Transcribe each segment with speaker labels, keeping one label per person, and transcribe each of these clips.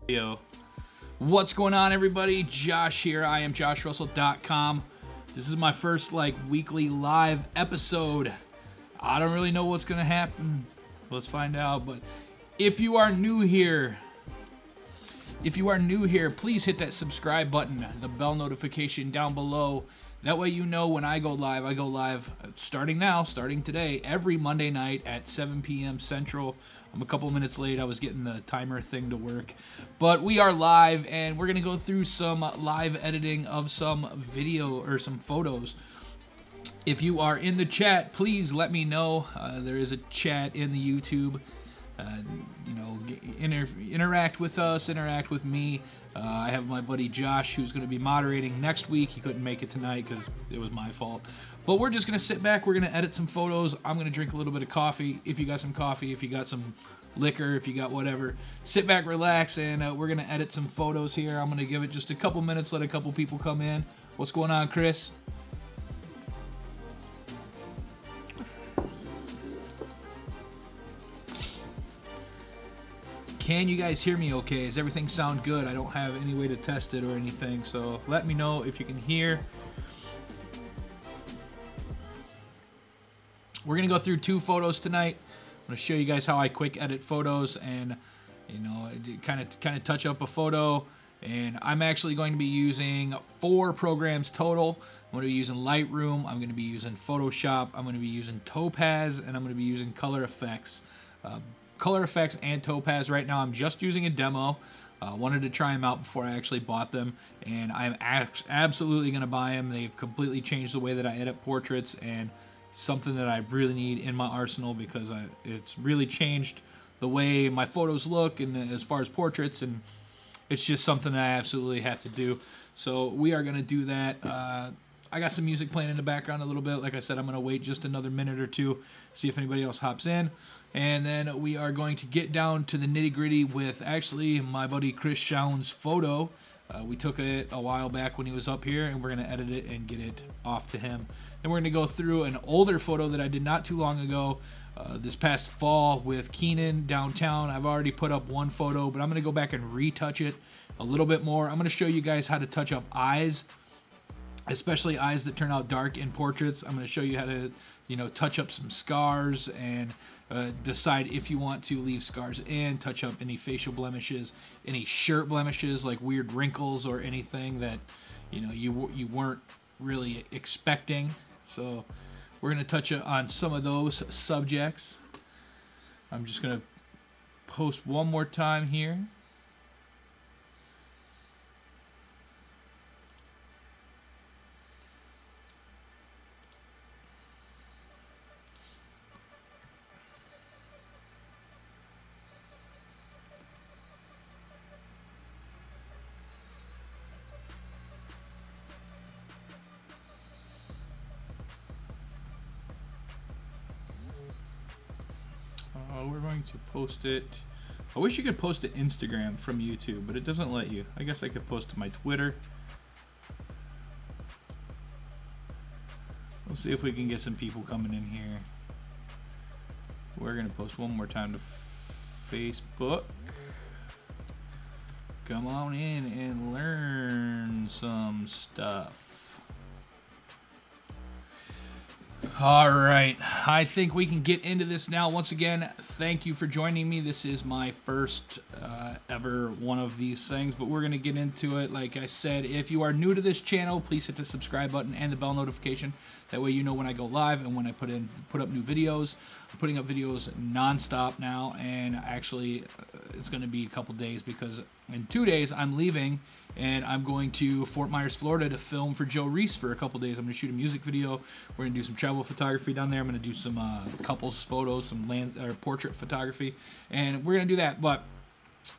Speaker 1: Yo, what's going on, everybody? Josh here. I am joshrussell.com. This is my first weekly live episode. I don't really know what's gonna happen. Let's find out. But if you are new here, please hit that subscribe button, the bell notification down below. That way you know when I go live. I go live starting today, every Monday night at 7 p.m. Central. I'm a couple minutes late. I was getting the timer thing to work. But we are live, and we're going to go through some live editing of some video or some photos. If you are in the chat, please let me know. There is a chat in the YouTube. You know, interact with us, interact with me. I have my buddy Josh, who's going to be moderating next week. He couldn't make it tonight because it was my fault. But we're just going to sit back. We're going to edit some photos. I'm going to drink a little bit of coffee. If you got some coffee, if you got some liquor, if you got whatever, sit back, relax, and we're going to edit some photos here. I'm going to give it just a couple minutes, let a couple people come in. What's going on, Chris? Can you guys hear me okay? Does everything sound good? I don't have any way to test it or anything, so let me know if you can hear. We're gonna go through 2 photos tonight. I'm gonna show you guys how I quick edit photos and, you know, kind of touch up a photo. And I'm actually going to be using 4 programs total. I'm going to be using Lightroom. I'm going to be using Photoshop. I'm going to be using Topaz, and I'm going to be using Color Efex. Color Efex and Topaz right now. I'm just using a demo. Wanted to try them out before I actually bought them, and I'm absolutely going to buy them. They've completely changed the way that I edit portraits, and something that I really need in my arsenal because it's really changed the way my photos look and as far as portraits, and it's just something that I absolutely have to do. So we are going to do that. I got some music playing in the background a little bit. Like I said, I'm going to wait just another minute or two, see if anybody else hops in. And then we are going to get down to the nitty-gritty with actually my buddy Chris Shawn's photo. We took it a while back when he was up here, and we're going to edit it and get it off to him. Then we're going to go through an older photo that I did not too long ago, this past fall with Keenan downtown. I've already put up 1 photo, but I'm going to go back and retouch it a little bit more. I'm going to show you guys how to touch up eyes, especially eyes that turn out dark in portraits. I'm going to show you how to, you know, touch up some scars and decide if you want to leave scars in, touch up any facial blemishes, any shirt blemishes like weird wrinkles or anything that, you know, you weren't really expecting. So we're going to touch on some of those subjects. I'm just going to post one more time here. We're going to post it. I wish you could post to Instagram from YouTube, but it doesn't let you. I guess I could post to my Twitter. We'll see if we can get some people coming in here. We're going to post one more time to Facebook. Come on in and learn some stuff. All right, I think we can get into this now. Once again, thank you for joining me. This is my first ever one of these things, but we're going to get into it. Like I said, if you are new to this channel, please hit the subscribe button and the bell notification. That way you know when I go live and when I put up new videos. I'm putting up videos non-stop now, and actually it's going to be a couple days because in 2 days I'm leaving and I'm going to Fort Myers, Florida to film for Joe Reese for a couple days. I'm going to shoot a music video. We're going to do some travel photography down there. I'm going to do some couples photos, some land or portrait photography, and we're going to do that. But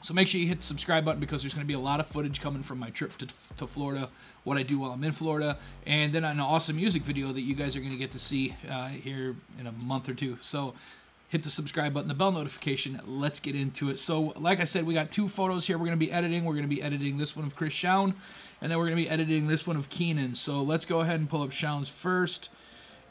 Speaker 1: so make sure you hit the subscribe button because there's going to be a lot of footage coming from my trip to Florida, what I do while I'm in Florida, and then an awesome music video that you guys are going to get to see here in a month or two. So hit the subscribe button, the bell notification. Let's get into it. So like I said, we got 2 photos here we're going to be editing. We're going to be editing this one of Chris Shawn, and then we're going to be editing this one of Keenan. So let's go ahead and pull up Shawn's first.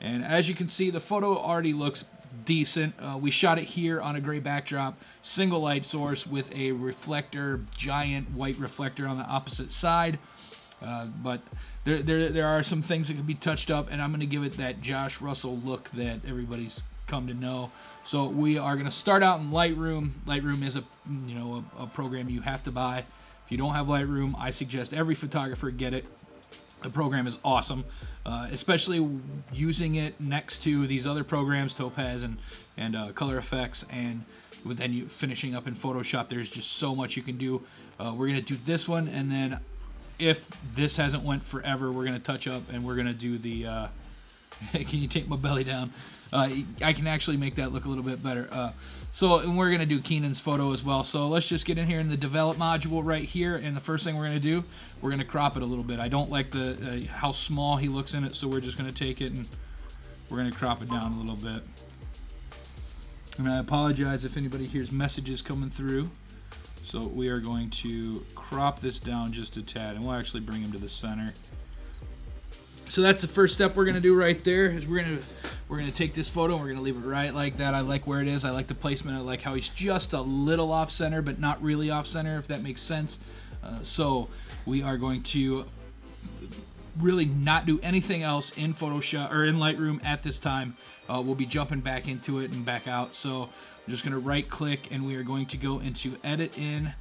Speaker 1: And as you can see, the photo already looks decent. We shot it here on a gray backdrop, single light source with a reflector, giant white reflector on the opposite side. But there are some things that can be touched up, and I'm going to give it that Josh Russell look that everybody's come to know. So we are going to start out in Lightroom. Lightroom is a program you have to buy. If you don't have Lightroom, I suggest every photographer get it. The program is awesome, especially using it next to these other programs, Topaz and Color Efex, and then you finishing up in Photoshop. There's just so much you can do. We're going to do this one, and then if this hasn't went forever, we're going to touch up, and we're going to do the... can you take my belly down? I can actually make that look a little bit better. And we're going to do Keenan's photo as well. So let's just get in here in the develop module right here, and the first thing we're going to do, we're going to crop it a little bit. I don't like the how small he looks in it, so we're just going to take it and we're going to crop it down a little bit. And I apologize if anybody hears messages coming through. So we are going to crop this down just a tad, and we'll actually bring him to the center. So that's the first step we're going to do right there, is we're going to take this photo and we're going to leave it right like that. I like where it is. I like the placement. I like how he's just a little off center, but not really off center, if that makes sense. So we are going to really not do anything else in Photoshop or in Lightroom at this time. We'll be jumping back into it and back out. So I'm just going to right click, and we are going to go into Edit In.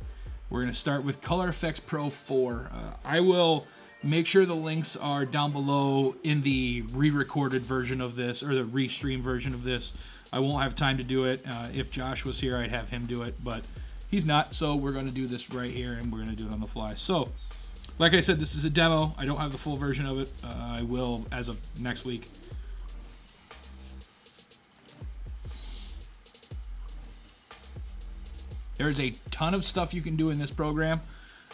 Speaker 1: We're going to start with Color Efex Pro 4. I will make sure the links are down below in the re-recorded version of this, or the restream version of this. I won't have time to do it. If Josh was here, I'd have him do it, but he's not, so we're going to do this right here, and we're going to do it on the fly. So, like I said, this is a demo. I don't have the full version of it. I will as of next week. There's a ton of stuff you can do in this program.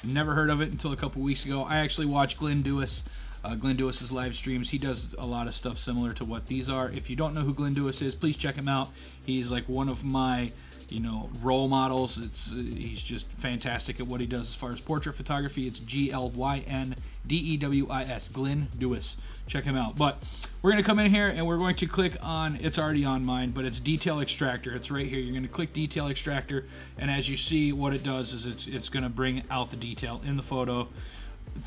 Speaker 1: Never heard of it until a couple weeks ago. I actually watched Glenn Dewis. Glenn Dewis's live streams. He does a lot of stuff similar to what these are. If you don't know who Glenn Dewis is, please check him out. He's like one of my, role models. He's just fantastic at what he does as far as portrait photography. It's G-L-Y-N-D-E-W-I-S, Glenn Dewis. Check him out. But we're going to come in here and we're going to click on, it's already on mine, but it's Detail Extractor. It's right here. You're going to click Detail Extractor, and as you see, what it does is it's going to bring out the detail in the photo.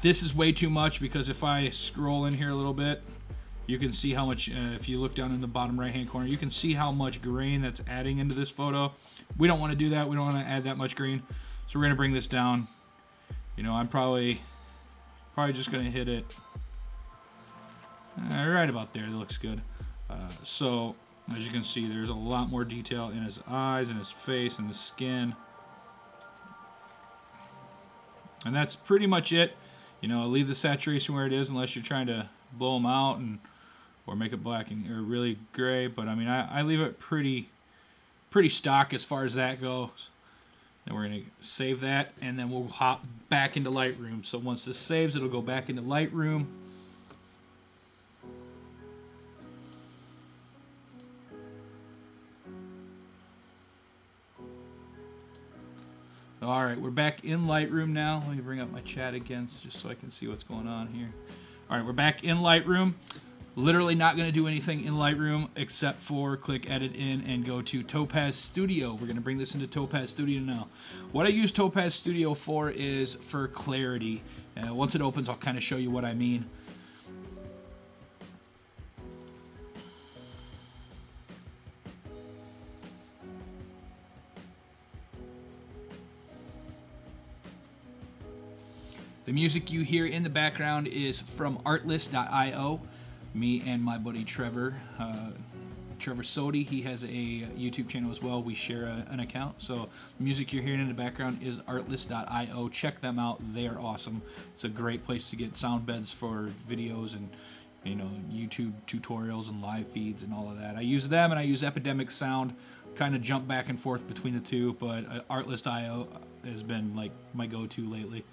Speaker 1: This is way too much, because if I scroll in here a little bit, you can see how much, if you look down in the bottom right hand corner, you can see how much grain that's adding into this photo. We don't want to do that. We don't want to add that much grain. So we're going to bring this down. I'm probably just going to hit it right about there. It looks good. So as you can see, there's a lot more detail in his eyes and his face and his skin. And that's pretty much it. Leave the saturation where it is unless you're trying to blow them out or make it black or really gray. But I mean, I leave it pretty stock as far as that goes. Then we're going to save that, and then we'll hop back into Lightroom. So once this saves, it'll go back into Lightroom. All right, we're back in Lightroom now. Let me bring up my chat again just so I can see what's going on here. All right, we're back in Lightroom. Literally not going to do anything in Lightroom except for click Edit In and go to Topaz Studio. We're going to bring this into Topaz Studio now. What I use Topaz Studio for is for clarity. Once it opens, I'll kind of show you what I mean. The music you hear in the background is from artlist.io. Me and my buddy Trevor Sodi, he has a YouTube channel as well. We share an account. So the music you're hearing in the background is artlist.io. Check them out. They are awesome. It's a great place to get sound beds for videos and YouTube tutorials and live feeds and all of that. I use them, and I use Epidemic Sound. Kind of jump back and forth between the two, but artlist.io has been like my go-to lately.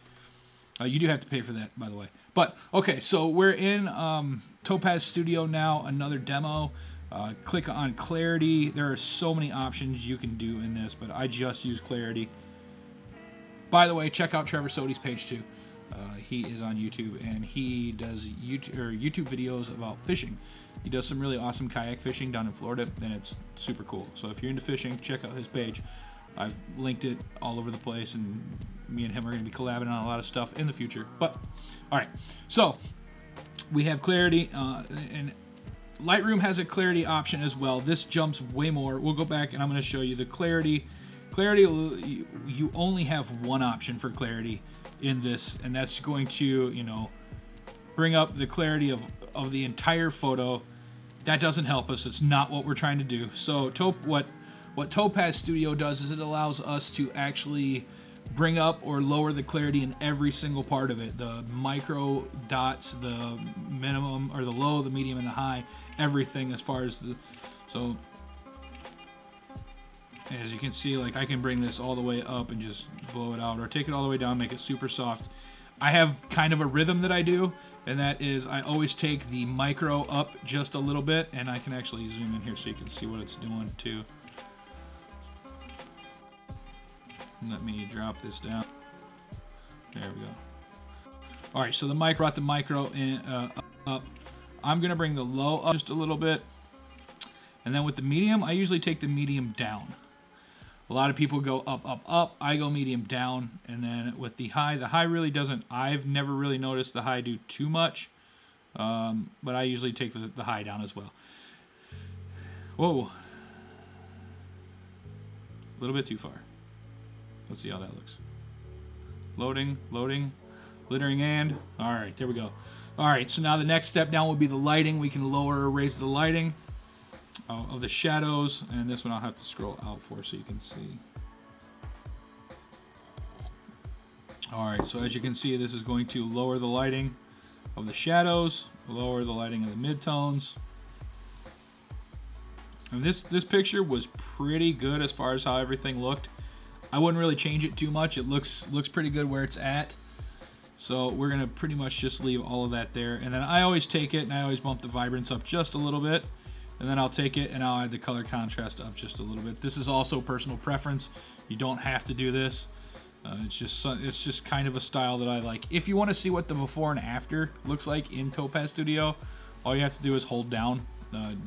Speaker 1: You do have to pay for that, by the way. But, okay, so we're in Topaz Studio now, another demo. Click on Clarity. There are so many options you can do in this, but I just use Clarity. By the way, check out Trevor Sodi's page, too. he is on YouTube, and he does YouTube videos about fishing. He does some really awesome kayak fishing down in Florida, and it's super cool. So if you're into fishing, check out his page. I've linked it all over the place, and me and him are going to be collabing on a lot of stuff in the future. But all right, so we have clarity, and Lightroom has a clarity option as well. This jumps way more. We'll go back and I'm going to show you the clarity. Clarity, you only have one option for clarity in this, and that's going to, you know, bring up the clarity of the entire photo. That doesn't help us. It's not what we're trying to do. So what Topaz Studio does is it allows us to actually bring up or lower the clarity in every single part of it. The micro dots, the minimum or the low, the medium, and the high, everything as far as the, so as you can see, like I can bring this all the way up and just blow it out, or take it all the way down, make it super soft. I have kind of a rhythm that I do, and that is I always take the micro up just a little bit, and I can actually zoom in here so you can see what it's doing too. Let me drop this down. There we go. All right, so the micro, brought the micro in, up. I'm gonna bring the low up just a little bit. And then with the medium, I usually take the medium down. A lot of people go up, up, up. I go medium down. And then with the high really doesn't, I've never really noticed the high do too much. But I usually take the high down as well. Whoa. A little bit too far. Let's see how that looks. Loading, loading, glittering, and all right, there we go. All right, so now the next step down will be the lighting. We can lower or raise the lighting of the shadows, and this one I'll have to scroll out for so you can see. All right, so as you can see, this is going to lower the lighting of the shadows, lower the lighting of the midtones. And this picture was pretty good as far as how everything looked. I wouldn't really change it too much. It looks pretty good where it's at. So we're gonna pretty much just leave all of that there. And then I always take it and I always bump the vibrance up just a little bit. And then I'll take it and I'll add the color contrast up just a little bit. This is also personal preference. You don't have to do this. It's just kind of a style that I like. If you want to see what the before and after looks like in Topaz Studio, all you have to do is hold down.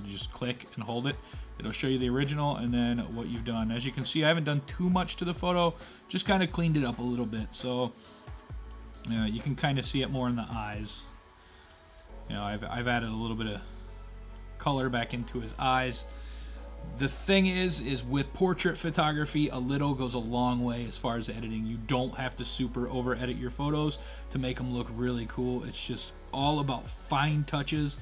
Speaker 1: Just click and hold it. It'll show you the original and then what you've done. As you can see, I haven't done too much to the photo, just kind of cleaned it up a little bit. So you can kind of see it more in the eyes. You know, I've added a little bit of color back into his eyes. The thing is with portrait photography, a little goes a long way as far as editing. You don't have to super over edit your photos to make them look really cool. It's just all about fine touches.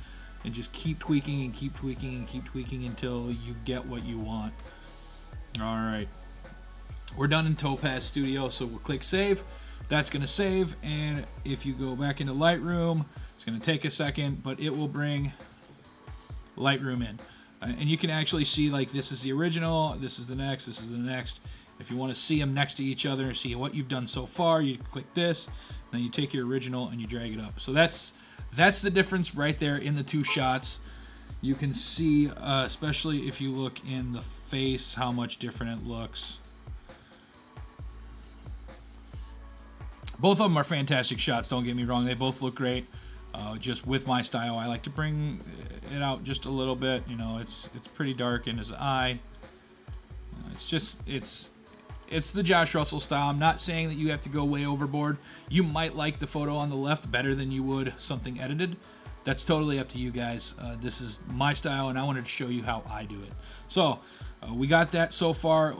Speaker 1: And just keep tweaking and keep tweaking and keep tweaking until you get what you want. All right, we're done in Topaz Studio, so we'll click save. That's gonna save, and if you go back into Lightroom, it's gonna take a second, but it will bring Lightroom in. And you can actually see, like, this is the original, this is the next, this is the next. If you want to see them next to each other and see what you've done so far, you click this, then you take your original and you drag it up. So that's the difference right there in the two shots. You can see, especially if you look in the face, how much different it looks. Both of them are fantastic shots, don't get me wrong. They both look great. Just with my style, I like to bring it out just a little bit. You know, it's pretty dark in his eye. It's the Josh Russell style. I'm not saying that you have to go way overboard. You might like the photo on the left better than you would something edited. That's totally up to you guys. This is my style, and I wanted to show you how I do it. So we got that so far.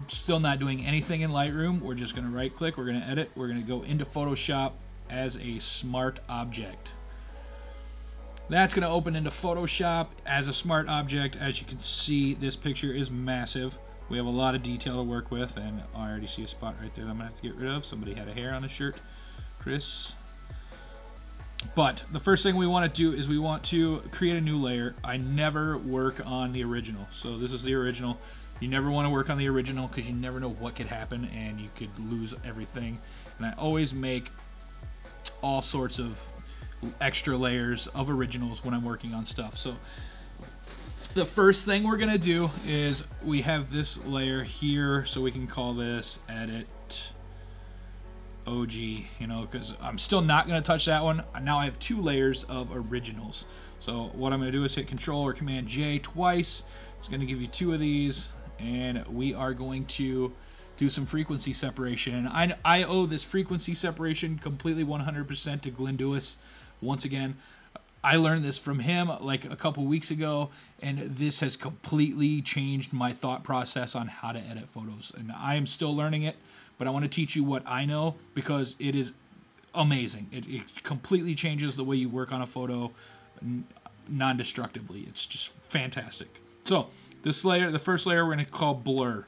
Speaker 1: Still not doing anything in Lightroom. We're just going to right click. We're going to edit. We're going to go into Photoshop as a smart object. That's going to open into Photoshop as a smart object. As you can see, this picture is massive. We have a lot of detail to work with, and I already see a spot right there that I'm going to have to get rid of. Somebody had a hair on the shirt. Chris. But the first thing we want to do is we want to create a new layer. I never work on the original. So this is the original. You never want to work on the original because you never know what could happen and you could lose everything. And I always make all sorts of extra layers of originals when I'm working on stuff. So the first thing we're gonna do is we have this layer here, so we can call this edit OG, you know, because I'm still not going to touch that one. Now I have 2 layers of originals. So what I'm going to do is hit Control or Command J twice. It's going to give you 2 of these, and we are going to do some frequency separation. And I owe this frequency separation completely 100% to Glenn Lewis. Once again, I learned this from him like a couple weeks ago, and this has completely changed my thought process on how to edit photos. And I am still learning it, but I want to teach you what I know because it is amazing. It completely changes the way you work on a photo non-destructively. It's just fantastic. So this layer, the first layer, we're going to call blur,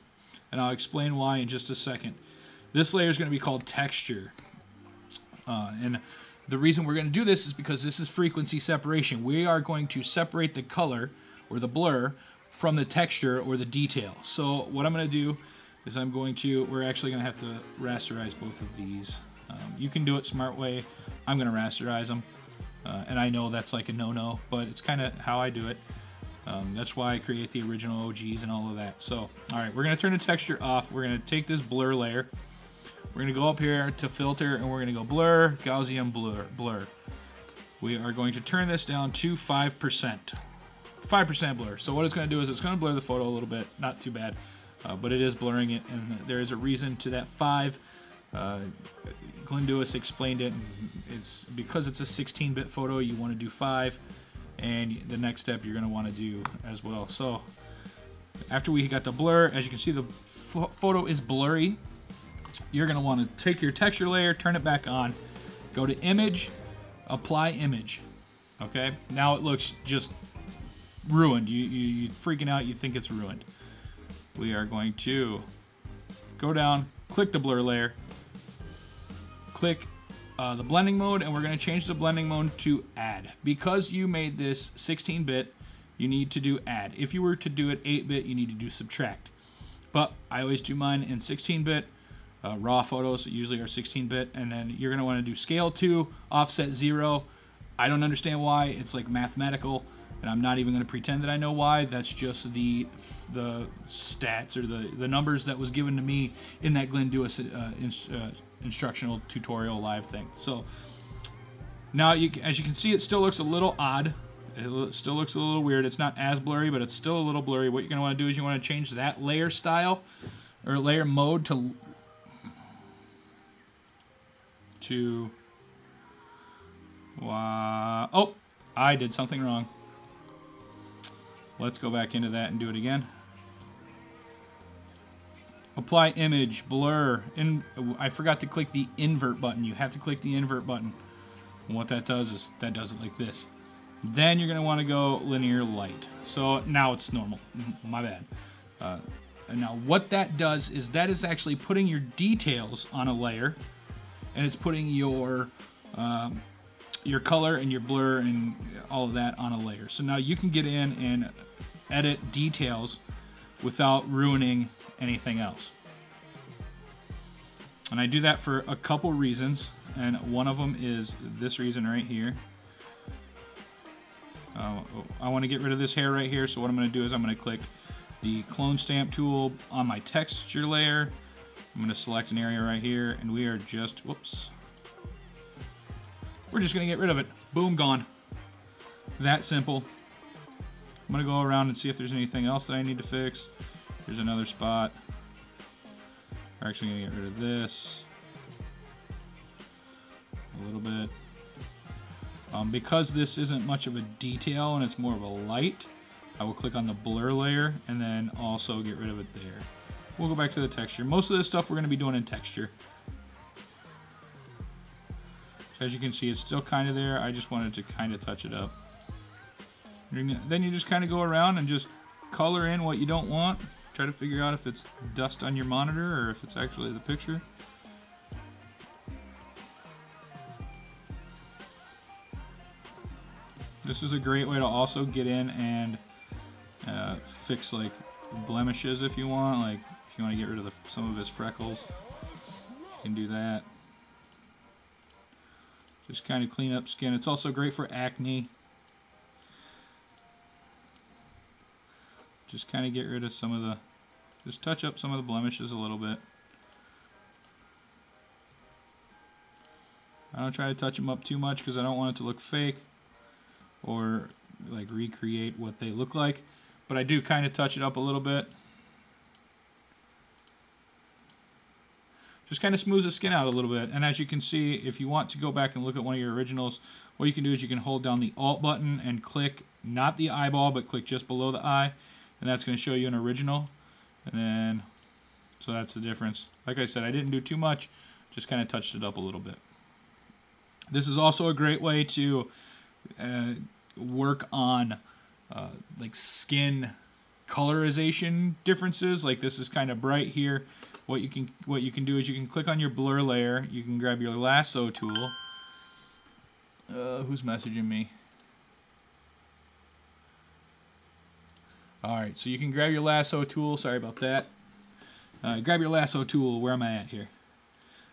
Speaker 1: and I'll explain why in just a second. This layer is going to be called texture, and the reason we're going to do this is because this is frequency separation. We are going to separate the color or the blur from the texture or the detail. So what I'm going to do is we're actually going to have to rasterize both of these. You can do it smart way. I'm going to rasterize them. And I know that's like a no-no, but it's kind of how I do it. That's why I create the original OGs and all of that. So, all right, we're going to turn the texture off. We're going to take this blur layer. We're going to go up here to filter, and we're going to go blur, Gaussian blur. We are going to turn this down to 5%. 5% blur. So what it's going to do is it's going to blur the photo a little bit. Not too bad, but it is blurring it, and there is a reason to that 5. Glenn Lewis explained it. It's because it's a 16-bit photo, you want to do 5, and the next step you're going to want to do as well. So after we got the blur, as you can see, the photo is blurry. You're going to want to take your texture layer, turn it back on, go to image, apply image. Okay, now it looks just ruined. You're freaking out, you think it's ruined. We are going to go down, click the blur layer, click the blending mode, and we're going to change the blending mode to add. Because you made this 16-bit, you need to do add. If you were to do it 8-bit, you need to do subtract. But I always do mine in 16-bit. Raw photos usually are 16-bit, and then you're going to want to do scale 2, offset 0. I don't understand why. It's like mathematical, and I'm not even going to pretend that I know why. That's just the stats or the numbers that was given to me in that Glenn Lewis instructional tutorial live thing. So now, as you can see, it still looks a little odd. It still looks a little weird. It's not as blurry, but it's still a little blurry. What you're going to want to do is you want to change that layer style or layer mode to oh, I did something wrong. Let's go back into that and do it again. Apply image, blur, I forgot to click the invert button. You have to click the invert button. And what that does is that does it like this. Then you're going to want to go linear light. So now it's normal. My bad. And now what that does is that is actually putting your details on a layer, and it's putting your color and your blur and all of that on a layer. So now you can get in and edit details without ruining anything else. And I do that for a couple reasons, and one of them is this reason right here. I want to get rid of this hair right here, so what I'm going to do is I'm going to click the clone stamp tool on my texture layer. I'm going to select an area right here, and we are just, whoops. We're just going to get rid of it. Boom, gone. That simple. I'm going to go around and see if there's anything else that I need to fix. There's another spot. We're actually going to get rid of this a little bit. Because this isn't much of a detail and it's more of a light, I will click on the blur layer and then also get rid of it there. We'll go back to the texture. Most of this stuff we're going to be doing in texture. So as you can see, it's still kind of there. I just wanted to kind of touch it up. Then you just kind of go around and just color in what you don't want. Try to figure out if it's dust on your monitor or if it's actually the picture. This is a great way to also get in and fix like blemishes if you want. Like if you want to get rid of some of his freckles, you can do that. Just kind of clean up skin. It's also great for acne. Just kind of get rid of some of the, just touch up some of the blemishes a little bit. I don't try to touch them up too much because I don't want it to look fake or like recreate what they look like. But I do kind of touch it up a little bit. Just kind of smooths the skin out a little bit. And as you can see, if you want to go back and look at one of your originals, what you can do is you can hold down the Alt button and click, not the eyeball, but click just below the eye. And that's going to show you an original. And then, so that's the difference. Like I said, I didn't do too much, just kind of touched it up a little bit. This is also a great way to work on like skin colorization differences. Like this is kind of bright here. What you can do is you can click on your blur layer. You can grab your lasso tool. Who's messaging me? All right, so you can grab your lasso tool. Sorry about that. Grab your lasso tool. Where am I at here?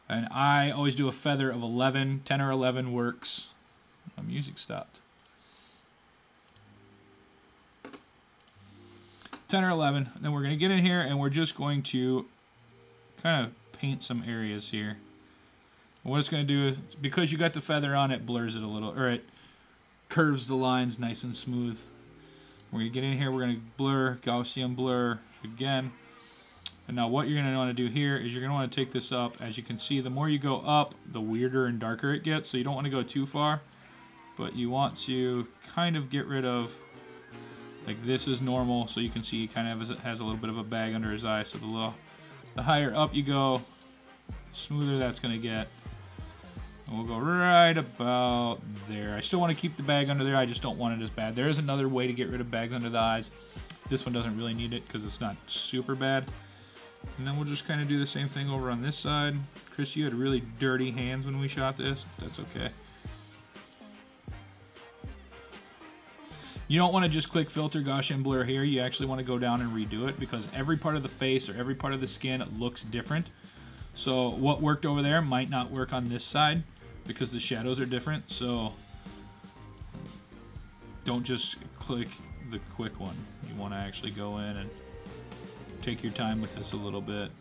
Speaker 1: And I always do a feather of 11. 10 or 11 works. My music stopped. 10 or 11. Then we're going to get in here and we're just going to kind of paint some areas here. And what it's going to do is, because you got the feather on, it blurs it a little, or it curves the lines nice and smooth. We're going to get in here, we're going to blur, Gaussian blur again. And now what you're going to want to do here is you're going to want to take this up. As you can see, the more you go up, the weirder and darker it gets. So you don't want to go too far, but you want to kind of get rid of, like this is normal, so you can see he kind of has a little bit of a bag under his eye. So the higher up you go, the smoother that's going to get. And we'll go right about there. I still want to keep the bag under there, I just don't want it as bad. There is another way to get rid of bags under the eyes. This one doesn't really need it because it's not super bad. And then we'll just kind of do the same thing over on this side. Chris, you had really dirty hands when we shot this. That's okay. You don't want to just click filter Gaussian blur here. You actually want to go down and redo it because every part of the face or every part of the skin looks different. So what worked over there might not work on this side because the shadows are different. So don't just click the quick one. You want to actually go in and take your time with this a little bit.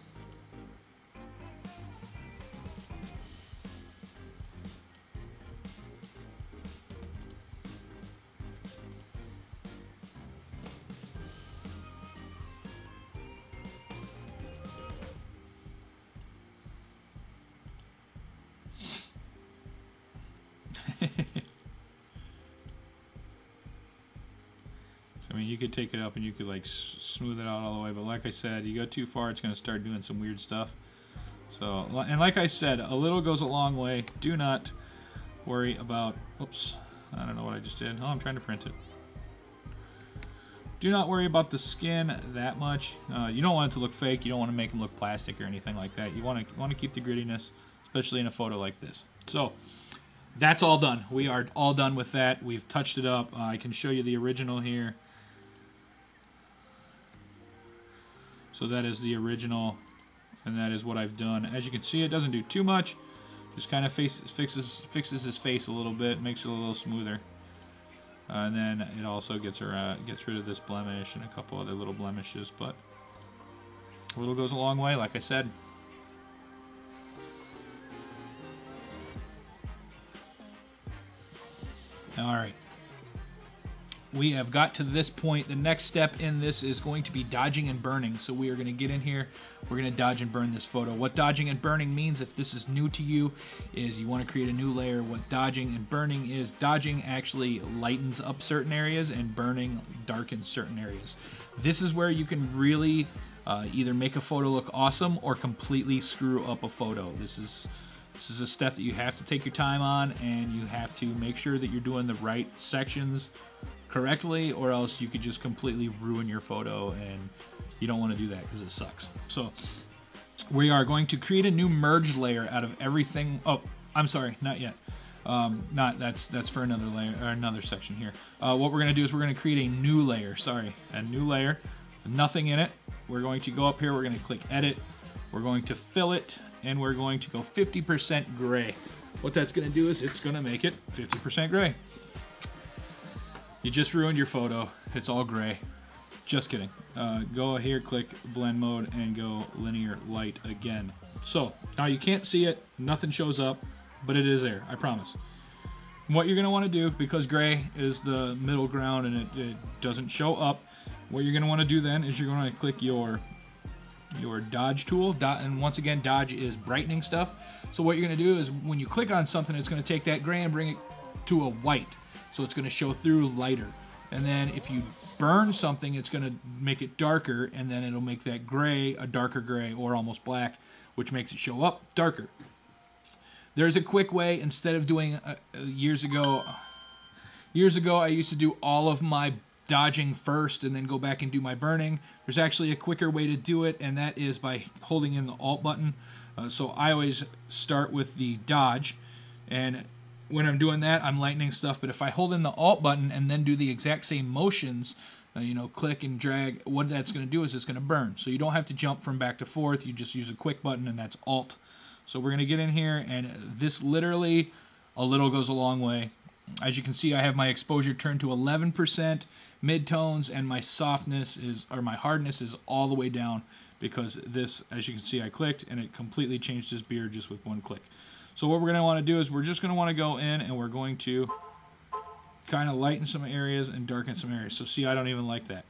Speaker 1: I mean, you could take it up and you could like smooth it out all the way, but like I said, you go too far, it's going to start doing some weird stuff. So, and like I said, a little goes a long way. Do not worry about, oops, I don't know what I just did. Oh, I'm trying to print it. Do not worry about the skin that much. You don't want it to look fake. You don't want to make them look plastic or anything like that. You want to keep the grittiness, especially in a photo like this. So, that's all done. We are all done with that. We've touched it up. I can show you the original here. So that is the original, and that is what I've done. As you can see, it doesn't do too much. Just kind of fixes his face a little bit, makes it a little smoother. And then it also gets rid of this blemish and a couple other little blemishes, but a little goes a long way, like I said. All right. We have got to this point. The next step in this is going to be dodging and burning. So we are going to get in here. We're going to dodge and burn this photo. What dodging and burning means, if this is new to you, is you want to create a new layer. What dodging and burning is, dodging actually lightens up certain areas and burning darkens certain areas. This is where you can really either make a photo look awesome or completely screw up a photo. This is a step that you have to take your time on, and you have to make sure that you're doing the right sections correctly, or else you could just completely ruin your photo, and you don't want to do that because it sucks. So we are going to create a new merge layer out of everything. Oh, I'm sorry, not yet. That's for another layer or another section here. What we're going to do is we're going to create a new layer. Sorry, a new layer, nothing in it. We're going to go up here. We're going to click edit. We're going to fill it, and we're going to go 50% gray. What that's going to do is it's going to make it 50% gray. You just ruined your photo. It's all gray. Just kidding. Go here, click blend mode, and go linear light again. So now you can't see it. Nothing shows up. but it is there, I promise. What you're going to want to do, because gray is the middle ground and it doesn't show up, what you're going to want to do then is you're going to click your dodge tool, and once again, dodge is brightening stuff. So what you're going to do is when you click on something, it's going to take that gray and bring it to a white, so it's going to show through lighter. And then if you burn something, it's going to make it darker, and then it'll make that gray a darker gray or almost black, which makes it show up darker. There's a quick way. Instead of doing years ago I used to do all of my dodging first and then go back and do my burning. There's actually a quicker way to do it, and that is by holding in the Alt button. So I always start with the dodge, and when I'm doing that, I'm lightening stuff. But if I hold in the Alt button and then do the exact same motions, you know, click and drag, what that's going to do is it's going to burn. So you don't have to jump from back to forth. You just use a quick button, and that's Alt. So we're going to get in here, and this literally, a little goes a long way. As you can see, I have my exposure turned to 11%, midtones, and my softness is, or my hardness is all the way down, because this, as you can see, I clicked, and it completely changed his beard just with one click. So what we're going to want to do is we're just going to want to go in, and we're going to kind of lighten some areas and darken some areas. So see, I don't even like that.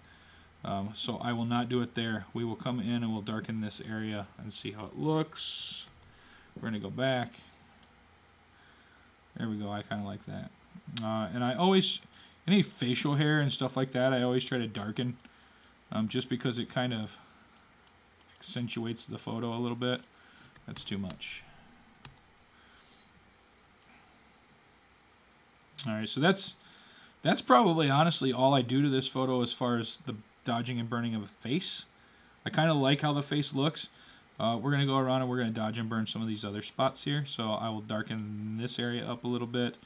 Speaker 1: So I will not do it there. We will come in and we'll darken this area and see how it looks. We're going to go back. There we go. I kind of like that. And I always, any facial hair and stuff like that, I always try to darken, just because it kind of accentuates the photo a little bit. That's too much. All right, so that's probably honestly all I do to this photo as far as the dodging and burning of a face. I kind of like how the face looks. We're going to go around and we're going to dodge and burn some of these other spots here. So I will darken this area up a little bit,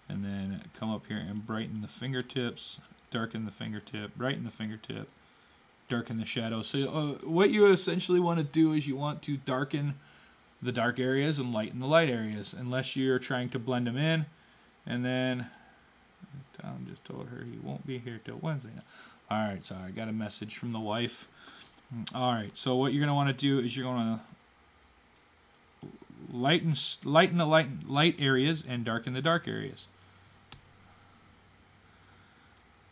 Speaker 1: and then come up here and brighten the fingertips, darken the fingertip, brighten the fingertip, darken the shadow. So what you essentially want to do is you want to darken the dark areas and lighten the light areas, unless you're trying to blend them in. And then Tom just told her he won't be here till Wednesday. All right, sorry, I got a message from the wife. All right, so what you're going to want to do is you're going to lighten the light areas and darken the dark areas.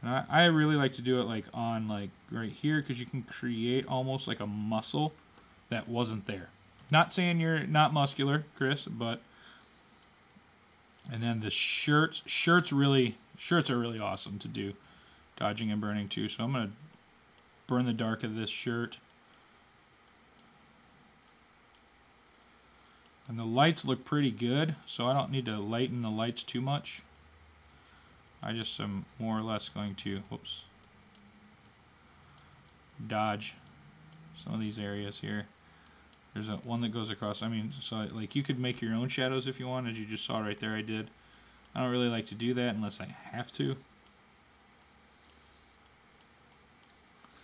Speaker 1: And I really like to do it like on like right here, because you can create almost like a muscle that wasn't there. Not saying you're not muscular, Chris, but. And then the shirts are really awesome to do dodging and burning too. So I'm going to burn the dark of this shirt. And the lights look pretty good, so I don't need to lighten the lights too much. I just am more or less going to, whoops, dodge some of these areas here. There's one that goes across. I mean, so like you could make your own shadows if you want, as you just saw right there I did. I don't really like to do that unless I have to.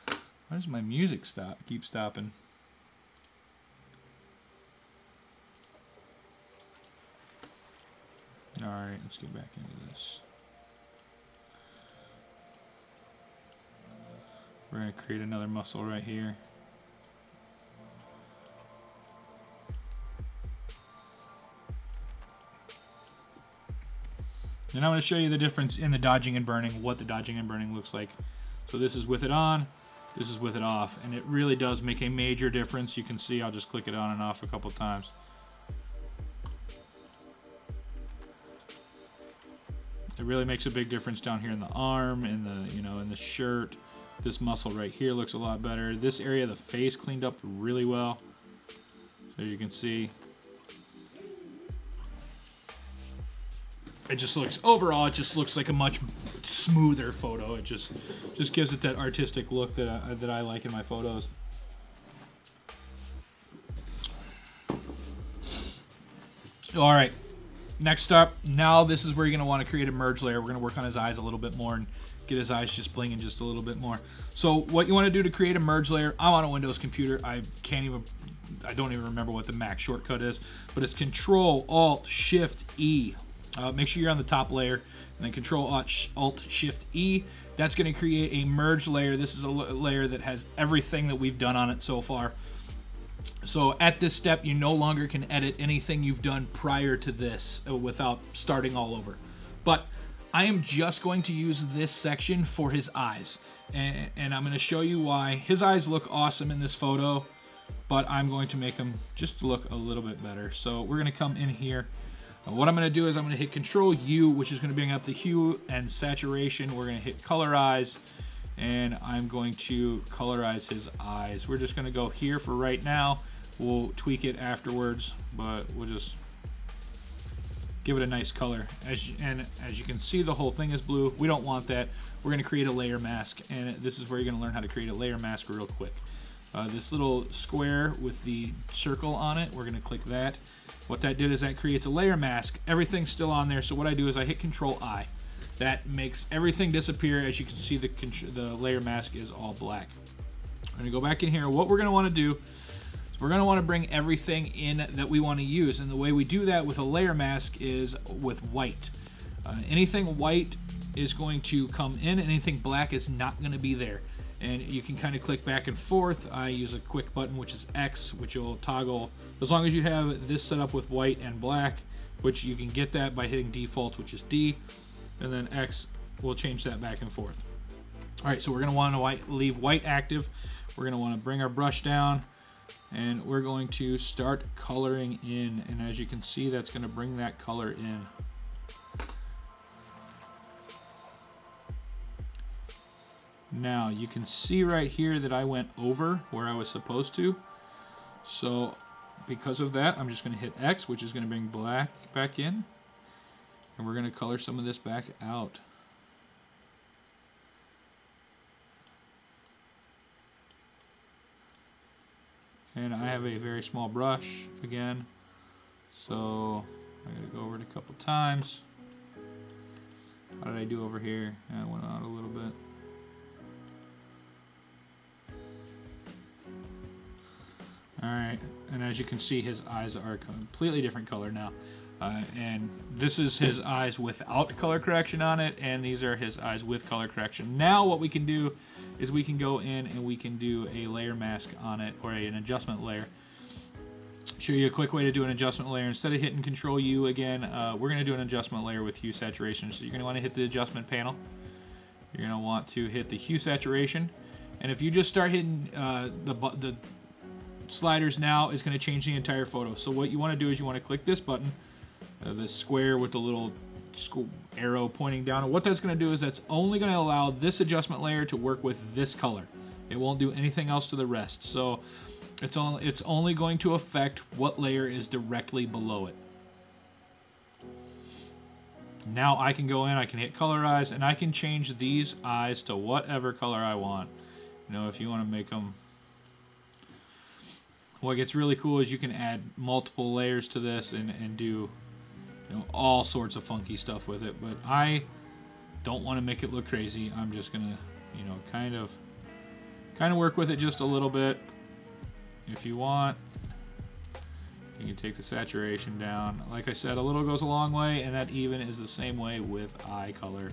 Speaker 1: Why does my music keep stopping? Alright, let's get back into this. We're going to create another muscle right here. And I'm going to show you the difference in the dodging and burning, what the dodging and burning looks like. So this is with it on, this is with it off, and it really does make a major difference. You can see I'll just click it on and off a couple times. It really makes a big difference down here in the arm, in the, you know, in the shirt. This muscle right here looks a lot better. This area of the face cleaned up really well. There you can see. It just looks, overall, it just looks like a much smoother photo. It just gives it that artistic look that I like in my photos. All right, next up, now this is where you're gonna wanna create a merge layer. We're gonna work on his eyes a little bit more and get his eyes just blinging just a little bit more. So what you wanna do to create a merge layer, I'm on a Windows computer. I don't even remember what the Mac shortcut is, but it's Control-Alt-Shift-E. Make sure you're on the top layer, and then Control-Alt-Shift-E. That's going to create a merge layer. This is a layer that has everything that we've done on it so far. So at this step, you no longer can edit anything you've done prior to this without starting all over. But I am just going to use this section for his eyes. And I'm going to show you why. His eyes look awesome in this photo, but I'm going to make them just look a little bit better. So we're going to come in here. What I'm going to do is I'm going to hit Control U, which is going to bring up the hue and saturation. We're going to hit colorize, and I'm going to colorize his eyes. We're just going to go here for right now. We'll tweak it afterwards, but we'll just give it a nice color. As you can see, the whole thing is blue. We don't want that. We're going to create a layer mask, and this is where you're going to learn how to create a layer mask real quick. This little square with the circle on it, we're going to click that. What that did is that creates a layer mask. Everything's still on there, so what I do is I hit Control I. That makes everything disappear. As you can see, the layer mask is all black. I'm going to go back in here. What we're going to want to do is we're going to want to bring everything in that we want to use, and the way we do that with a layer mask is with white. Anything white is going to come in, anything black is not going to be there. And you can kind of click back and forth. I use a quick button, which is X, which will toggle as long as you have this set up with white and black, which you can get that by hitting default, which is D, and then X will change that back and forth. All right, so we're going to want to leave white active. We're going to want to bring our brush down, and we're going to start coloring in. And as you can see, that's going to bring that color in. Now you can see right here that I went over where I was supposed to. So because of that, I'm just going to hit X, which is going to bring black back in. And we're going to color some of this back out. And I have a very small brush again. So I'm going to go over it a couple times. How did I do over here? I went out a little bit. Alright, and as you can see, his eyes are a completely different color now. And this is his eyes without color correction on it, and these are his eyes with color correction. Now what we can do is we can go in and we can do a layer mask on it, or an adjustment layer. Show you a quick way to do an adjustment layer. Instead of hitting Control U again, we're going to do an adjustment layer with hue saturation. So you're going to want to hit the adjustment panel. You're going to want to hit the hue saturation. And if you just start hitting the sliders now, is going to change the entire photo. So what you want to do is you want to click this button, this square with the little arrow pointing down. And what that's going to do is that's only going to allow this adjustment layer to work with this color. It won't do anything else to the rest. So it's only going to affect what layer is directly below it. Now I can go in, I can hit colorize, and I can change these eyes to whatever color I want. You know, if you want to make them... What gets really cool is you can add multiple layers to this and do, you know, all sorts of funky stuff with it. But I don't want to make it look crazy. I'm just gonna, you know, kind of work with it just a little bit. If you want, you can take the saturation down. Like I said, a little goes a long way, and that even is the same way with eye color.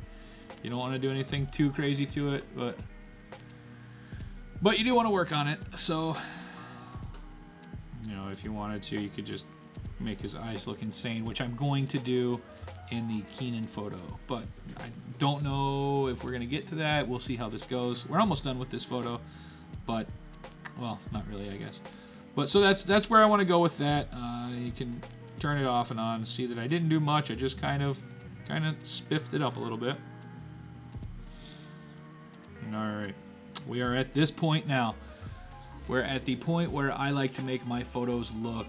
Speaker 1: You don't want to do anything too crazy to it, but you do want to work on it. So, you know, if you wanted to, you could just make his eyes look insane, which I'm going to do in the Keenan photo. But I don't know if we're going to get to that. We'll see how this goes. We're almost done with this photo, but, well, not really, I guess. But so that's where I want to go with that. You can turn it off and on. See that I didn't do much. I just kind of spiffed it up a little bit. All right, we are at this point now. We're at the point where I like to make my photos look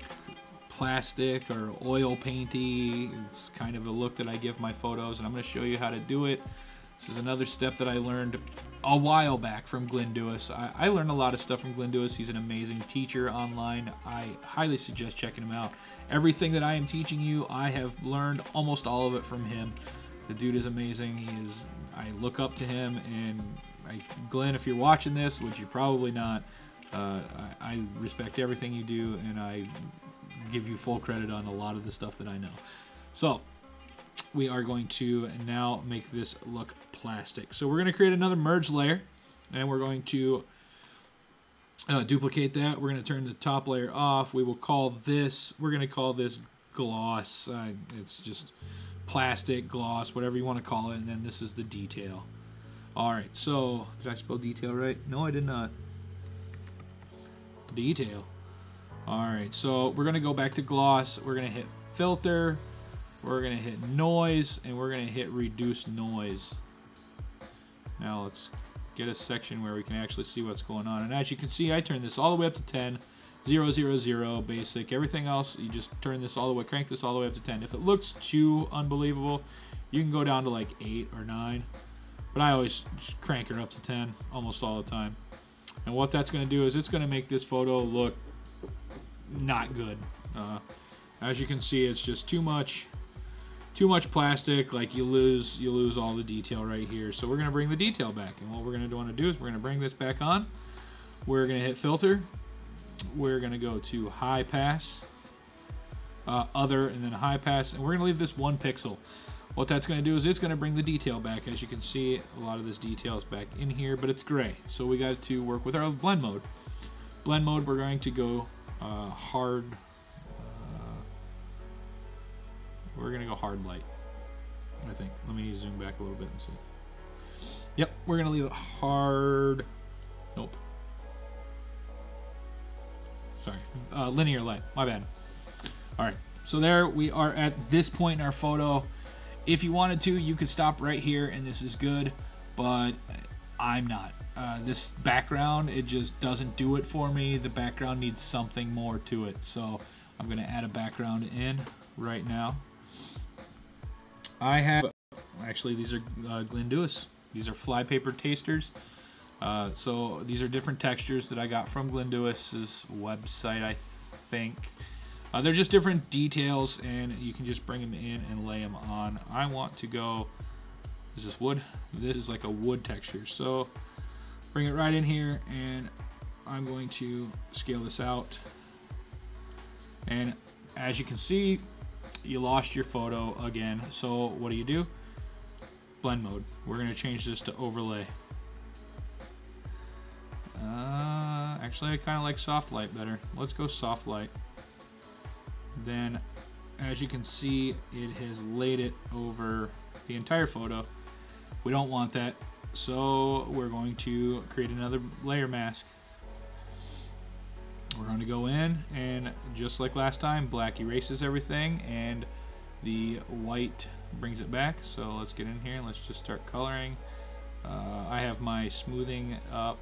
Speaker 1: plastic or oil painty. It's kind of a look that I give my photos, and I'm going to show you how to do it. This is another step that I learned a while back from Glenn Dewis. I learned a lot of stuff from Glenn Dewis. He's an amazing teacher online. I highly suggest checking him out. Everything that I am teaching you, I have learned almost all of it from him. The dude is amazing. I look up to him, and Glenn, if you're watching this, which you're probably not, I respect everything you do, and I give you full credit on a lot of the stuff that I know. So we are going to now make this look plastic. So we're going to create another merge layer, and we're going to duplicate that. We're going to turn the top layer off. We will call this, we're going to call this gloss. It's just plastic, gloss, whatever you want to call it. And then this is the detail. All right, so did I spell detail right? No, I did not. Detail. All right, so we're going to go back to gloss. We're going to hit filter. We're going to hit noise, and we're going to hit reduce noise. Now let's get a section where we can actually see what's going on. And as you can see, I turned this all the way up to 10, 0, 0, 0, basic. Everything else, you just turn this all the way, crank this all the way up to 10. If it looks too unbelievable, you can go down to like 8 or 9. But I always just crank her up to 10 almost all the time. And what that's going to do is it's going to make this photo look not good. As you can see, it's just too much plastic. Like you lose all the detail right here. So we're going to bring the detail back. And what we're going to want to do is we're going to bring this back on. We're going to hit filter. We're going to go to high pass, other, and then high pass. And we're going to leave this 1 pixel. What that's going to do is it's going to bring the detail back. As you can see, a lot of this detail is back in here, but it's gray. So we got to work with our blend mode. Blend mode, we're going to go hard. We're going to go hard light, I think. Let me zoom back a little bit and see. Yep, we're going to leave it hard. Nope. Sorry, linear light. My bad. All right, so there we are at this point in our photo. If you wanted to, you could stop right here and this is good, but I'm not. This background, it just doesn't do it for me. The background needs something more to it. So I'm gonna add a background in right now. I have, actually these are Glenduis. These are flypaper tasters. So these are different textures that I got from Glenduis's website, I think. They're just different details, and you can just bring them in and lay them on. I want to go, is this wood? This is like a wood texture. So bring it right in here, and I'm going to scale this out. And as you can see, you lost your photo again. So what do? Blend mode. We're going to change this to overlay. Actually, I kind of like soft light better. Let's go soft light. Then, as you can see, it has laid it over the entire photo. We don't want that, so we're going to create another layer mask. We're going to go in, and just like last time, black erases everything, and the white brings it back. So let's get in here and let's just start coloring. I have my smoothing up,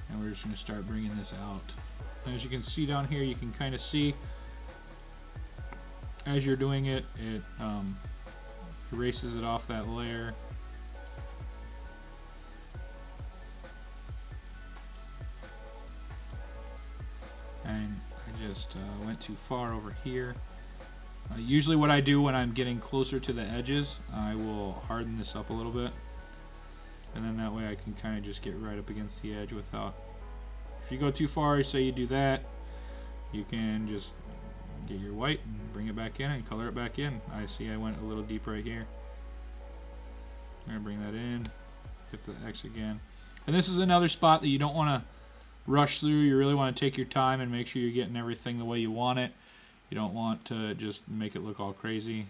Speaker 1: and we're just going to start bringing this out. As you can see down here, you can kind of see as you're doing it, it erases it off that layer. And I just went too far over here. Usually what I do when I'm getting closer to the edges, I will harden this up a little bit. And then that way I can kind of just get right up against the edge without... If you go too far, say you do that, you can just get your white and bring it back in and color it back in. I see I went a little deep right here. I'm going to bring that in, hit the X again. And this is another spot that you don't want to rush through. You really want to take your time and make sure you're getting everything the way you want it. You don't want to just make it look all crazy.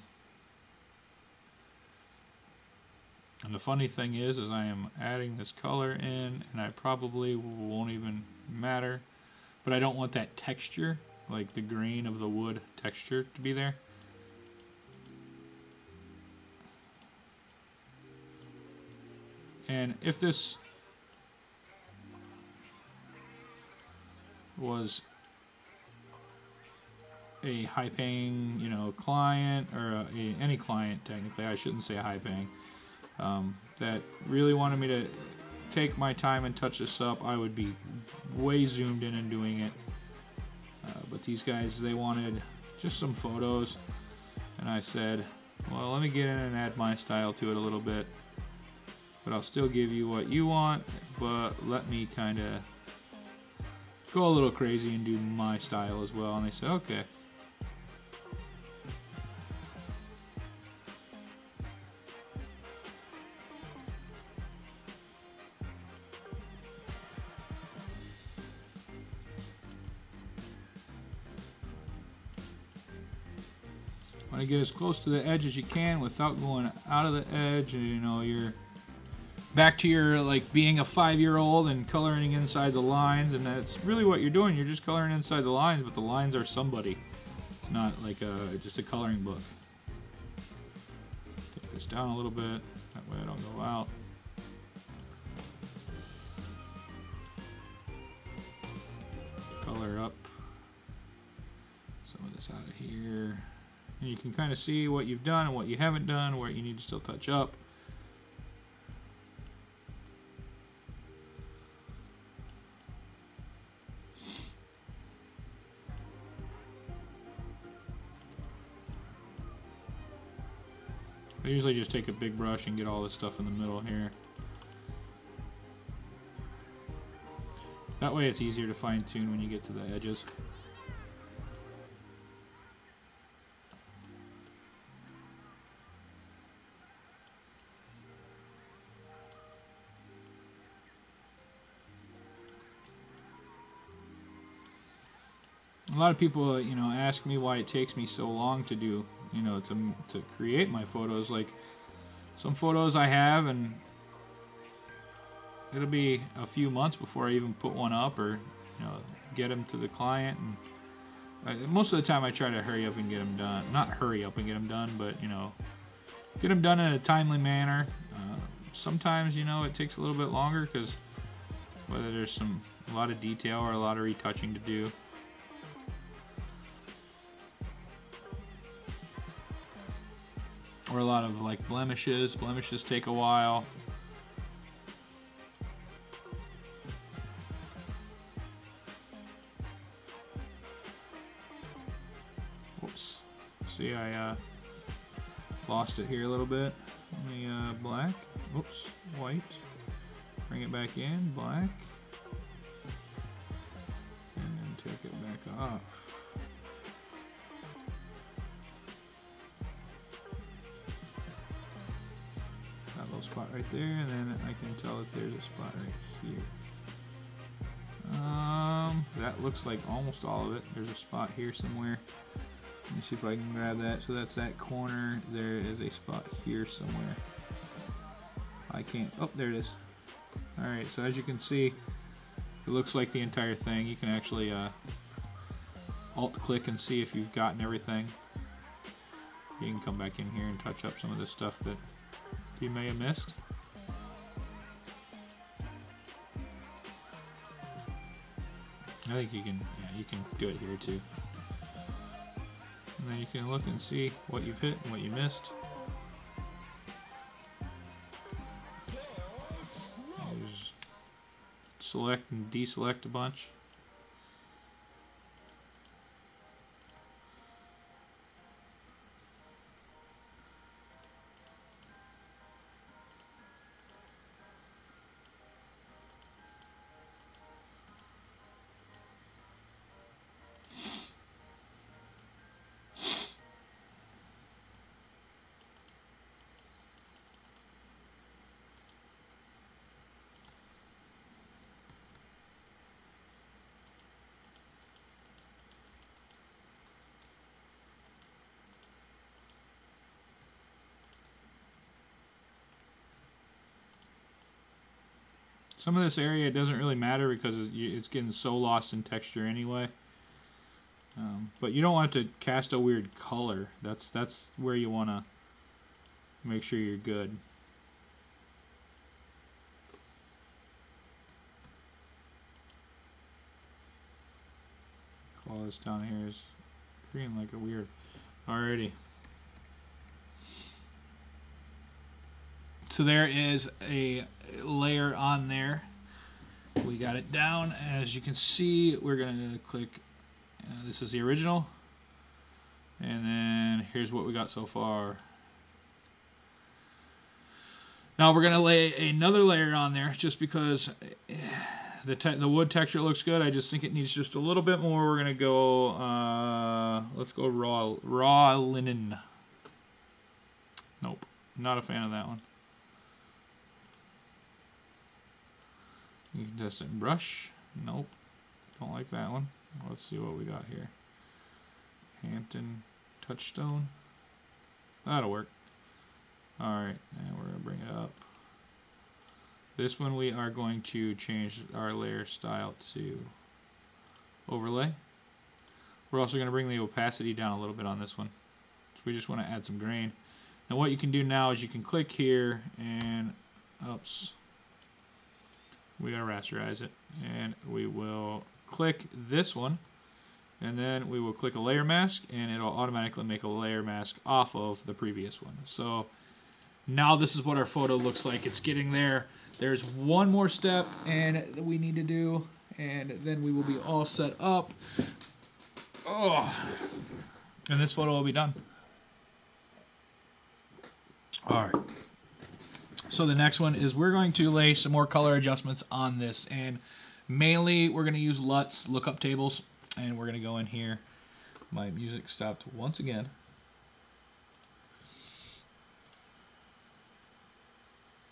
Speaker 1: And the funny thing is I am adding this color in, and I probably won't even matter, but I don't want that texture, like the grain of the wood texture, to be there. And if this was a high-paying, client, or any client, technically, I shouldn't say high-paying, that really wanted me to take my time and touch this up, I would be way zoomed in and doing it. But these guys, they wanted just some photos, and I said, well, let me get in and add my style to it a little bit, but I'll still give you what you want, but let me kind of go a little crazy and do my style as well. And they said, okay. Want to get as close to the edge as you can without going out of the edge. And, you know, you're back to your, like, being a 5-year-old and coloring inside the lines, and that's really what you're doing. You're just coloring inside the lines, but the lines are somebody. It's not like just a coloring book. Take this down a little bit, that way I don't go out. Color up some of this out of here. And you can kind of see what you've done and what you haven't done, where you need to still touch up. I usually just take a big brush and get all this stuff in the middle here. That way it's easier to fine tune when you get to the edges. A lot of people, you know, ask me why it takes me so long to do, you know, to create my photos. Like, some photos I have, and it'll be a few months before I even put one up, or, you know, get them to the client. And most of the time I try to hurry up and get them done. Not hurry up and get them done, but, you know, get them done in a timely manner. Sometimes, you know, it takes a little bit longer because whether there's a lot of detail or a lot of retouching to do. Or a lot of, like, blemishes. Blemishes take a while. Whoops. See, I lost it here a little bit. Let me black. Whoops. White. Bring it back in. Black. And then take it back off. Spot right there, and then I can tell that there's a spot right here. That looks like almost all of it. There's a spot here somewhere. Let me see if I can grab that. So that's that corner. There is a spot here somewhere. I can't. Oh, there it is. Alright, so as you can see, it looks like the entire thing. You can actually alt-click and see if you've gotten everything. You can come back in here and touch up some of the stuff that you may have missed. I think you can, yeah, you can do it here too. And then you can look and see what you've hit and what you missed. Just select and deselect a bunch. Some of this area doesn't really matter because it's getting so lost in texture anyway. But you don't want it to cast a weird color. That's where you want to make sure you're good. All this down here is green like a weird. Alrighty. So there is a layer on there. We got it down. As you can see, we're going to click, this is the original. And then here's what we got so far. Now we're going to lay another layer on there just because the wood texture looks good. I just think it needs just a little bit more. We're going to go, let's go raw linen. Nope, not a fan of that one. You can test it in brush. Nope. Don't like that one. Let's see what we got here. Hampton Touchstone. That'll work. Alright, and we're going to bring it up. This one we are going to change our layer style to overlay. We're also going to bring the opacity down a little bit on this one. So we just want to add some grain. Now what you can do now is you can click here and, oops, we got to rasterize it. And we will click this one, and then we will click a layer mask, and it'll automatically make a layer mask off of the previous one. So now this is what our photo looks like. It's getting there. There's one more step and we need to do, and then we will be all set up. Oh, and this photo will be done. All right. So the next one is we're going to lay some more color adjustments on this, and mainly we're going to use LUTS, lookup tables, and we're going to go in here. My music stopped once again.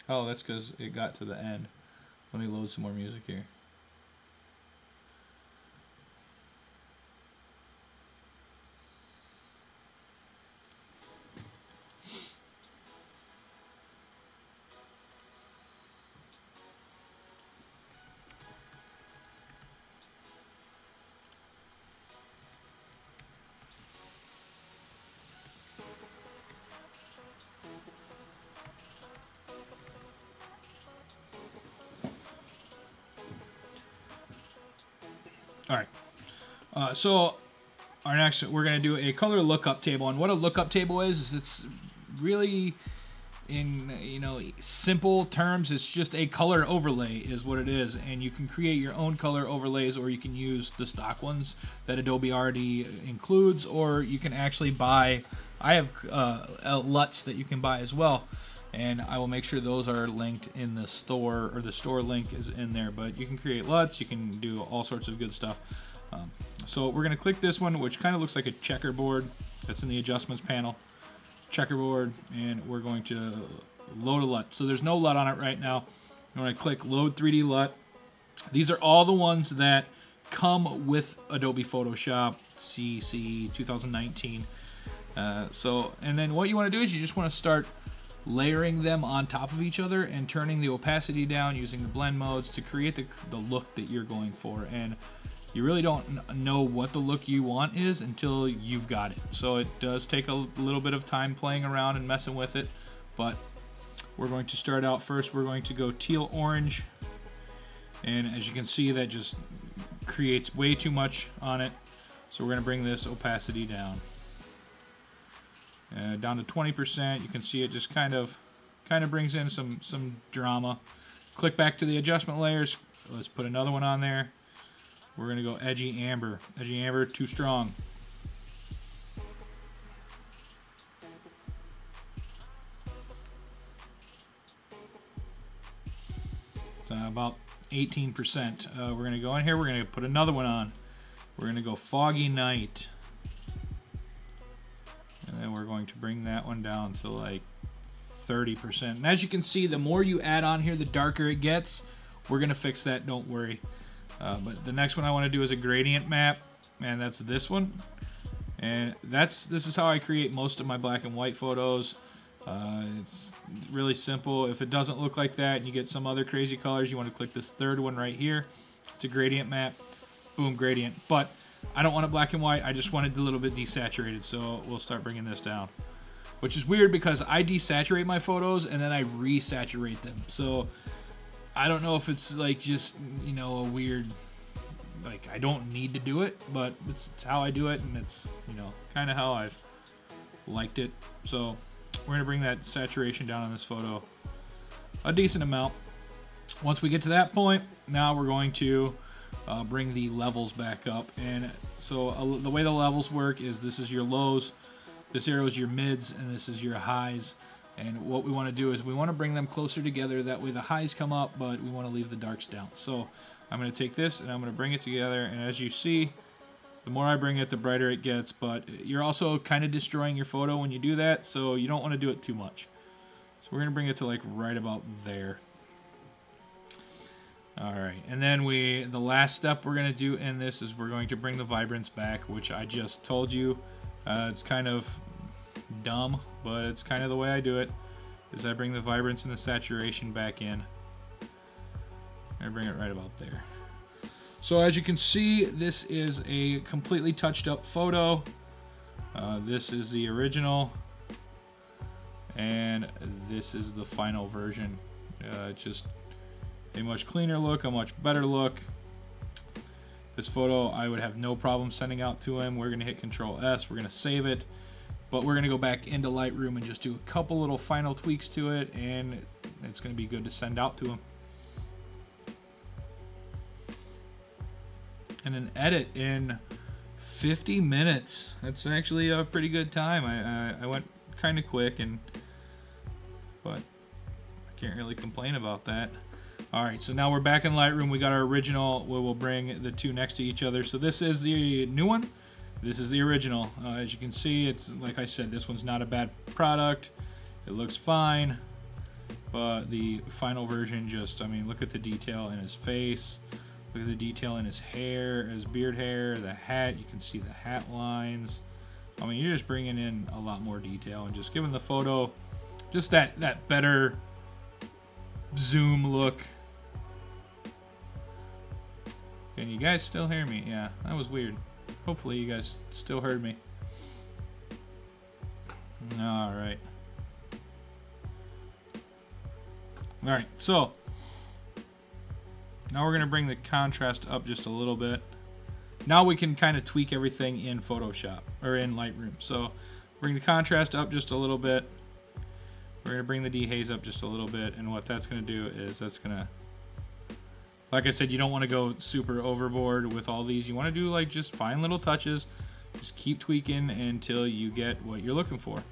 Speaker 1: Oh, that's because it got to the end. Let me load some more music here. All right, so our next, we're going to do a color lookup table, and what a lookup table is it's really, in simple terms, it's just a color overlay is what it is, and you can create your own color overlays, or you can use the stock ones that Adobe already includes, or you can actually buy. I have LUTs that you can buy as well, and I will make sure those are linked in the store, or the store link is in there. But you can create LUTs, you can do all sorts of good stuff. So we're going to click this one, which kind of looks like a checkerboard. That's in the adjustments panel. Checkerboard, and we're going to load a LUT. So there's no LUT on it right now. I'm going to click Load 3D LUT. These are all the ones that come with Adobe Photoshop CC 2019. And then what you want to do is you just want to start layering them on top of each other and turning the opacity down using the blend modes to create the look that you're going for. And you really don't know what the look you want is until you've got it. So it does take a little bit of time playing around and messing with it, but we're going to start out first. We're going to go teal orange, and as you can see, that just creates way too much on it. So we're going to bring this opacity down. Down to 20%. You can see it just kind of brings in some drama. Click back to the adjustment layers. Let's put another one on there. We're going to go edgy amber. Edgy amber, too strong. It's about 18%. We're going to go in here. We're going to put another one on. We're going to go foggy night. And then we're going to bring that one down to like 30%. And as you can see, the more you add on here, the darker it gets. We're going to fix that, don't worry. But the next one I want to do is a gradient map, and that's this one. And this is how I create most of my black and white photos. It's really simple. If it doesn't look like that and you get some other crazy colors, you want to click this third one right here. It's a gradient map. Boom, gradient. But I don't want it black and white. I just want it a little bit desaturated, so we'll start bringing this down. Which is weird because I desaturate my photos and then I resaturate them. So I don't know if it's like just, a weird, like I don't need to do it, but it's how I do it, and it's, kind of how I've liked it. So we're going to bring that saturation down on this photo a decent amount. Once we get to that point, now we're going to bring the levels back up. And so the way the levels work is this is your lows, this arrow is your mids, and this is your highs. And what we want to do is we want to bring them closer together. That way the highs come up, but we want to leave the darks down. So I'm going to take this and I'm going to bring it together. And as you see, the more I bring it, the brighter it gets. But you're also kind of destroying your photo when you do that, so you don't want to do it too much. So we're going to bring it to like right about there. All right, and then the last step we're going to do in this is we're going to bring the vibrance back, which I just told you. It's kind of Dumb, but it's kind of the way I do it, is I bring the vibrance and the saturation back in. I bring it right about there. So as you can see, this is a completely touched up photo. This is the original, and this is the final version. Just a much cleaner look, a much better look. This photo I would have no problem sending out to him. We're gonna hit Control S, we're gonna save it, but we're gonna go back into Lightroom and just do a couple little final tweaks to it, and it's gonna be good to send out to him. And an edit in 50 minutes. That's actually a pretty good time. I went kind of quick, but I can't really complain about that. All right, so now we're back in Lightroom. We got our original. We will bring the two next to each other. So this is the new one. This is the original. As you can see, it's like I said, this one's not a bad product. It looks fine, but the final version just, I mean, look at the detail in his face. Look at the detail in his hair, his beard hair, the hat. You can see the hat lines. I mean, you're just bringing in a lot more detail and just giving the photo just that better zoom look. Can you guys still hear me? Yeah, that was weird. Hopefully you guys still heard me. All right. All right, so now we're gonna bring the contrast up just a little bit. Now we can kind of tweak everything in Photoshop, or in Lightroom. So bring the contrast up just a little bit. We're gonna bring the dehaze up just a little bit, and what that's gonna do is that's gonna, like I said, you don't wanna go super overboard with all these. You wanna do like just fine little touches. Just keep tweaking until you get what you're looking for.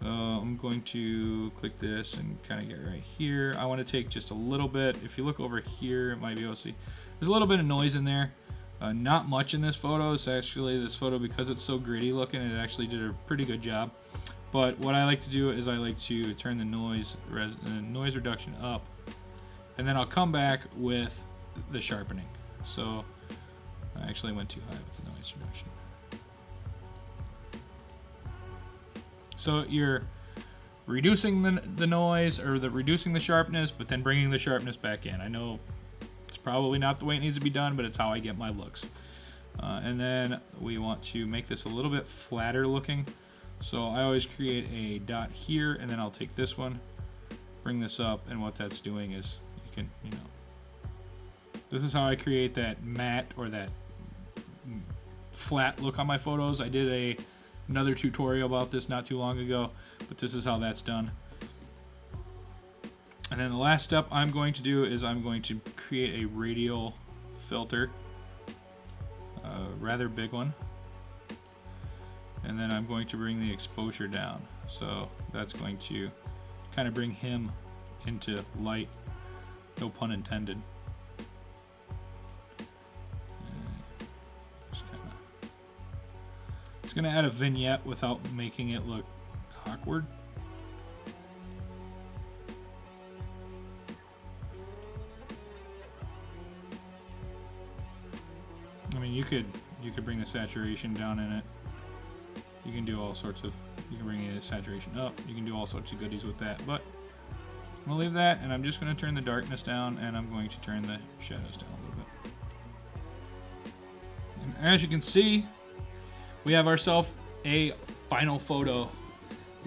Speaker 1: I'm going to click this and kind of get right here. I want to take just a little bit. If you look over here, it might be able to see there's a little bit of noise in there. Not much in this photo. It's actually, this photo, because it's so gritty looking, it actually did a pretty good job. But what I like to do is I like to turn the noise reduction up, and then I'll come back with the sharpening. So I actually went too high with the noise reduction. So you're reducing the noise, or reducing the sharpness, but then bringing the sharpness back in. I know it's probably not the way it needs to be done, but it's how I get my looks. And then we want to make this a little bit flatter looking. So I always create a dot here, and then I'll take this one, bring this up, and what that's doing is you can, you know, this is how I create that matte or that flat look on my photos. I did another tutorial about this not too long ago, but this is how that's done. And then the last step I'm going to do is I'm going to create a radial filter, a rather big one, and then I'm going to bring the exposure down. So that's going to kind of bring him into light, no pun intended. It's gonna add a vignette without making it look awkward. I mean, you could bring the saturation down in it. You can do all sorts of, you can bring the saturation up. You can do all sorts of goodies with that, but I'm gonna leave that, and I'm just gonna turn the darkness down, and I'm going to turn the shadows down a little bit. And as you can see, we have ourselves a final photo.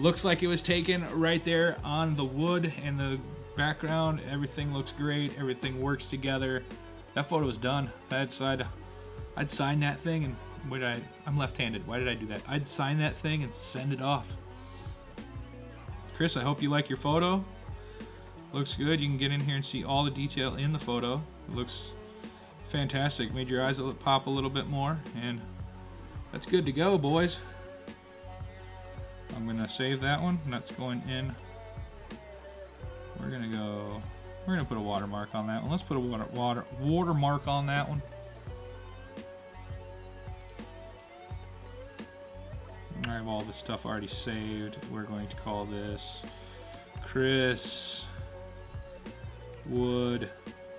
Speaker 1: Looks like it was taken right there on the wood and the background. Everything looks great. Everything works together. That photo is done. I'd sign that thing, and I'm left-handed. Why did I do that? I'd sign that thing and send it off. Chris, I hope you like your photo. Looks good. You can get in here and see all the detail in the photo. It looks fantastic. Made your eyes pop a little bit more, and that's good to go, boys. I'm gonna save that one, and that's going in. We're gonna put a watermark on that one. Let's put a watermark on that one. I have all this stuff already saved. We're going to call this Chris Wood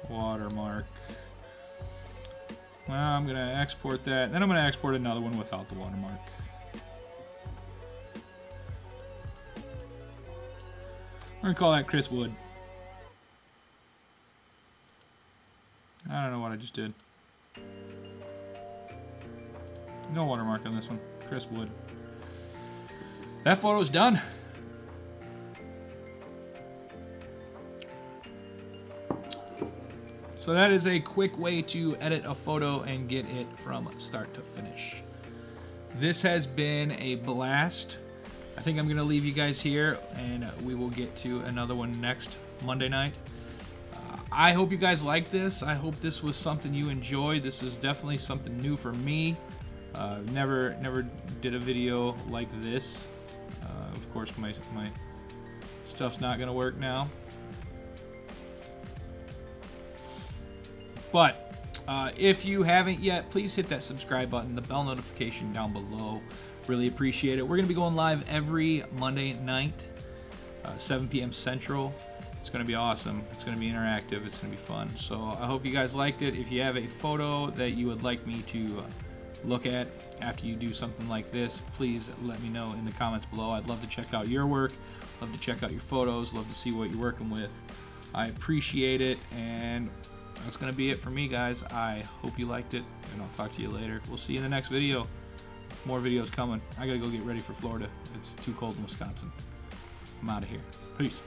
Speaker 1: watermark. Well, I'm going to export that. Then I'm going to export another one without the watermark. We're gonna call that Chris Wood. I don't know what I just did. No watermark on this one. Chris Wood. That photo's done. So that is a quick way to edit a photo and get it from start to finish. This has been a blast. I think I'm gonna leave you guys here, and we will get to another one next Monday night. I hope you guys like this. I hope this was something you enjoyed. This is definitely something new for me. Never did a video like this. Of course, my stuff's not gonna work now. But if you haven't yet, please hit that subscribe button, the bell notification down below. Really appreciate it. We're gonna be going live every Monday night, 7 p.m. Central. It's gonna be awesome. It's gonna be interactive. It's gonna be fun. So I hope you guys liked it. If you have a photo that you would like me to look at after you do something like this, please let me know in the comments below. I'd love to check out your work, love to check out your photos, love to see what you're working with. I appreciate it, and that's gonna be it for me, guys. I hope you liked it, and I'll talk to you later. We'll see you in the next video. More videos coming. I gotta go get ready for Florida. It's too cold in Wisconsin. I'm out of here. Peace.